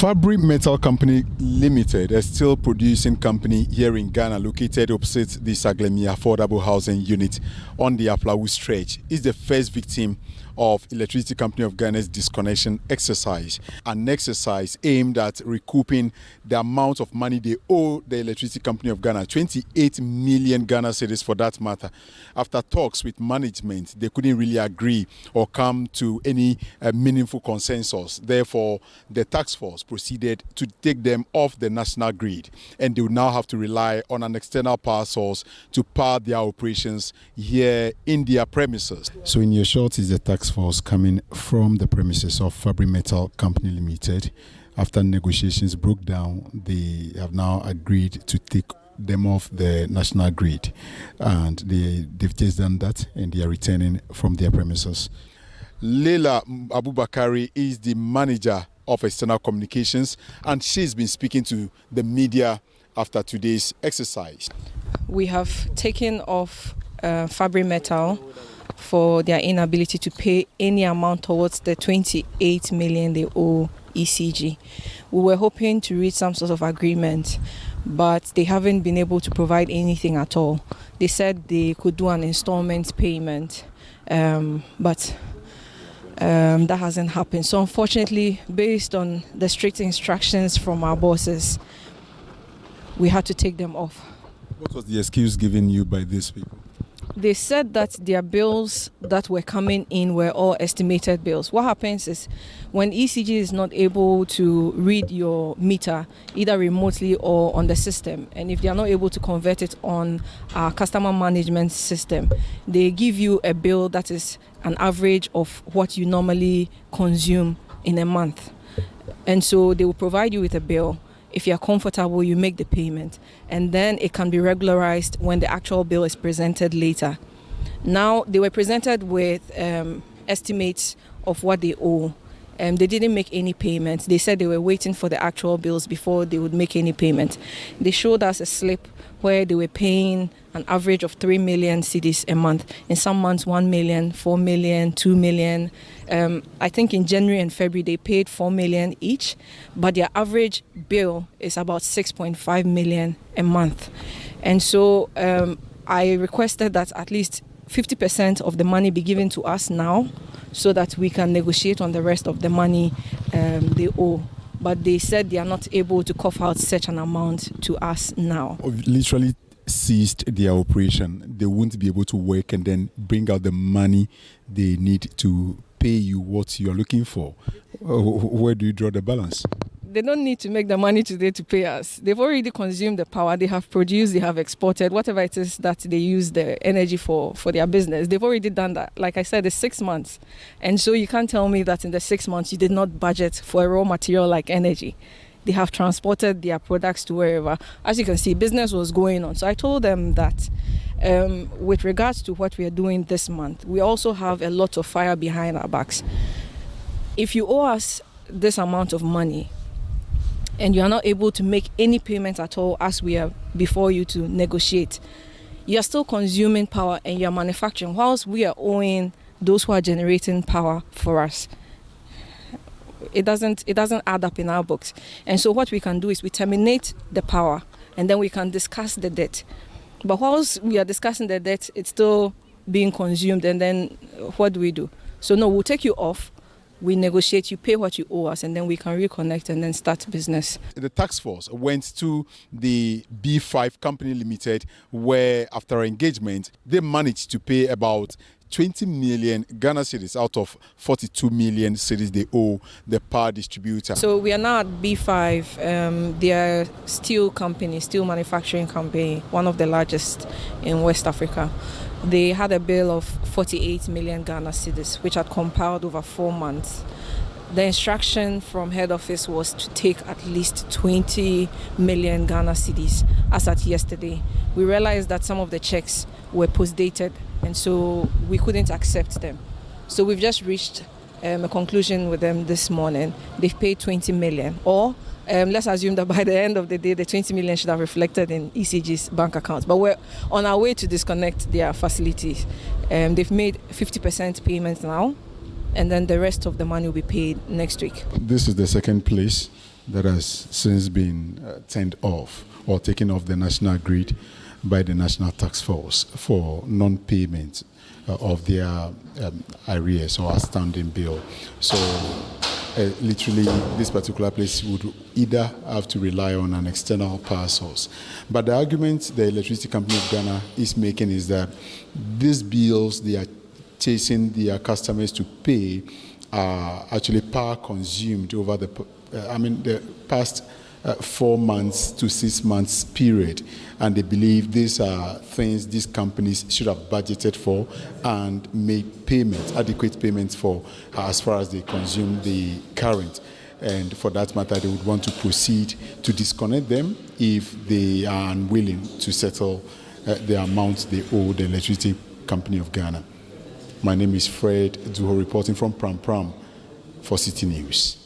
Fabri Metal Company Limited, a steel producing company here in Ghana, located opposite the Saglemi Affordable Housing Unit on the Aplawu stretch, is the first victim of Electricity Company of Ghana's disconnection exercise, an exercise aimed at recouping the amount of money they owe the Electricity Company of Ghana, 28 million Ghana cedis for that matter. After talks with management, they couldn't really agree or come to any meaningful consensus. Therefore, the task force proceeded to take them off the national grid, and they will now have to rely on an external power source to power their operations here in their premises. So in your short is the task force coming from the premises of Fabri Metal Company Limited. After negotiations broke down, they have now agreed to take them off the national grid, and they've just done that, and they are returning from their premises. Leila Abubakari is the manager of external communications, and she's been speaking to the media after today's exercise. We have taken off Fabri Metal for their inability to pay any amount towards the 28 million they owe ECG. We were hoping to reach some sort of agreement, but they haven't been able to provide anything at all. They said they could do an installment payment, but that hasn't happened. So unfortunately, based on the strict instructions from our bosses, we had to take them off. What was the excuse given you by these people? They said that their bills that were coming in were all estimated bills. What happens is when ECG is not able to read your meter, either remotely or on the system, and if they are not able to convert it on our customer management system, they give you a bill that is an average of what you normally consume in a month. And so they will provide you with a bill. If you're comfortable, you make the payment, and then it can be regularized when the actual bill is presented later. Now, they were presented with estimates of what they owe. They didn't make any payments. They said they were waiting for the actual bills before they would make any payment. They showed us a slip where they were paying an average of 3 million cedis a month. In some months, 1 million, 4 million, 2 million. I think in January and February, they paid 4 million each, but their average bill is about 6.5 million a month. And so I requested that at least 50% of the money be given to us now, so that we can negotiate on the rest of the money they owe. But they said they are not able to cough out such an amount to us now. Literally ceased their operation. They won't be able to work and then bring out the money they need to pay you what you're looking for. Where do you draw the balance? They don't need to make the money today to pay us. They've already consumed the power. They have produced, they have exported, whatever it is that they use the energy for their business. They've already done that. Like I said, it's 6 months. And so you can't tell me that in the 6 months you did not budget for a raw material like energy. They have transported their products to wherever. As you can see, business was going on. So I told them that with regards to what we are doing this month, we also have a lot of fire behind our backs. If you owe us this amount of money, and you are not able to make any payment at all as we are before you to negotiate, you are still consuming power and you are manufacturing, whilst we are owing those who are generating power for us. It doesn't add up in our books. And so what we can do is we terminate the power, and then we can discuss the debt. But whilst we are discussing the debt, it's still being consumed, and then what do? So no, we'll take you off. We negotiate, you pay what you owe us, and then we can reconnect and then start business. The task force went to the B5 Company Limited, where after engagement, they managed to pay about 20 million Ghana cedis out of 42 million cedis they owe the power distributor. So we are now at B5. They are steel manufacturing company, one of the largest in West Africa. They had a bill of 48 million Ghana cedis, which had compiled over 4 months. The instruction from head office was to take at least 20 million Ghana cedis as at yesterday. We realized that some of the checks were post-dated, and so we couldn't accept them. So we've just reached a conclusion with them this morning. They've paid 20 million, or let's assume that by the end of the day, the 20 million should have reflected in ECG's bank accounts. But we're on our way to disconnect their facilities. They've made 50% payments now, and then the rest of the money will be paid next week. This is the second place that has since been turned off or taken off the national grid by the National Taskforce for non-payment of their arrears or outstanding bill. So literally this particular place would either have to rely on an external power source. But the argument the Electricity Company of Ghana is making is that these bills they are chasing their customers to pay are actually power consumed over the past 4 months to 6 months period, and they believe these are things these companies should have budgeted for and made payments, adequate payments for as far as they consume the current. And for that matter, they would want to proceed to disconnect them if they are unwilling to settle the amount they owe the Electricity Company of Ghana. My name is Fred Duho, reporting from Pram Pram for Citi News.